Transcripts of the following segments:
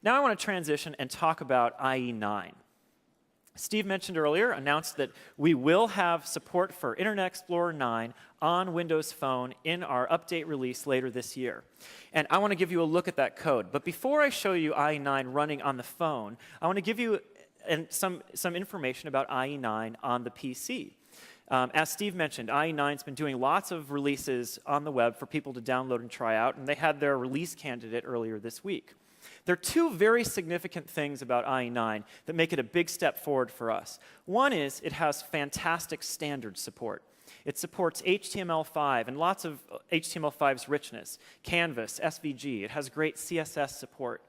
Now I want to transition and talk about IE9. Steve mentioned earlier, announced that we will have support for Internet Explorer 9 on Windows Phone in our update release later this year. And I want to give you a look at that code. But before I show you IE9 running on the phone, I want to give you some information about IE9 on the PC. As Steve mentioned, IE9's been doing lots of releases on the web for people to download and try out, and they had their release candidate earlier this week. There are two very significant things about IE9 that make it a big step forward for us. One is it has fantastic standard support. It supports HTML5 and lots of HTML5's richness, Canvas, SVG. It has great CSS support.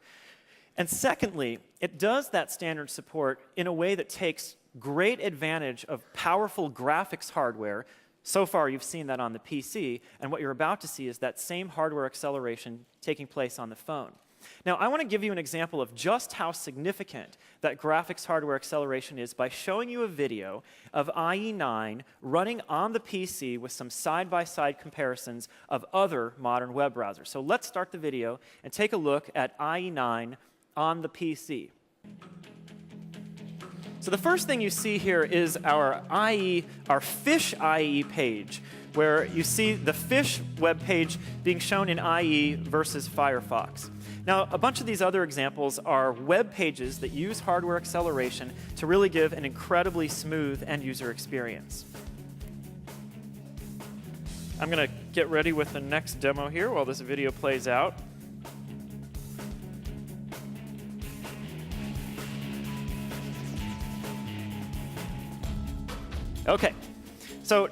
And secondly, it does that standard support in a way that takes great advantage of powerful graphics hardware. So far, you've seen that on the PC, and what you're about to see is that same hardware acceleration taking place on the phone. Now, I want to give you an example of just how significant that graphics hardware acceleration is by showing you a video of IE9 running on the PC with some side-by-side comparisons of other modern web browsers. So let's start the video and take a look at IE9 on the PC. So the first thing you see here is our Fish IE page, where you see the Fish web page being shown in IE versus Firefox. Now, a bunch of these other examples are web pages that use hardware acceleration to really give an incredibly smooth end-user experience. I'm going to get ready with the next demo here while this video plays out. Okay, so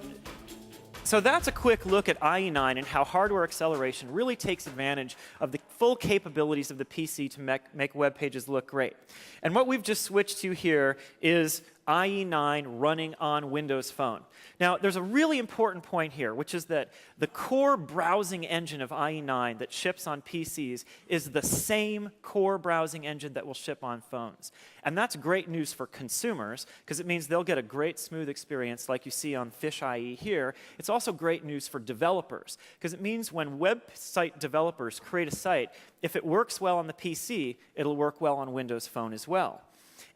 that's a quick look at IE9 and how hardware acceleration really takes advantage of the full capabilities of the PC to make web pages look great. And what we've just switched to here is IE9 running on Windows Phone. Now, there's a really important point here, which is that the core browsing engine of IE9 that ships on PCs is the same core browsing engine that will ship on phones. And that's great news for consumers, because it means they'll get a great smooth experience like you see on Fish IE here. It's also great news for developers, because it means when website developers create a site, if it works well on the PC, it'll work well on Windows Phone as well.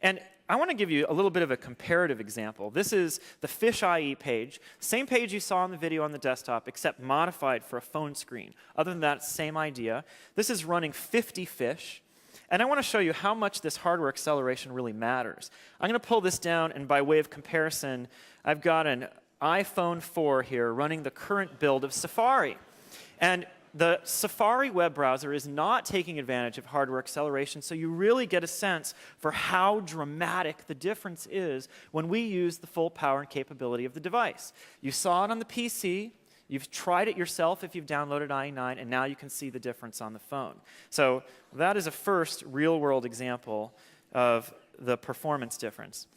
And I want to give you a little bit of a comparative example. This is the Fish IE page, same page you saw in the video on the desktop, except modified for a phone screen. Other than that, same idea. This is running 50 Fish. And I want to show you how much this hardware acceleration really matters. I'm going to pull this down, and by way of comparison, I've got an iPhone 4 here running the current build of Safari. And the Safari web browser is not taking advantage of hardware acceleration, so you really get a sense for how dramatic the difference is when we use the full power and capability of the device. You saw it on the PC. You've tried it yourself if you've downloaded IE9, and now you can see the difference on the phone. So that is a first real-world example of the performance difference.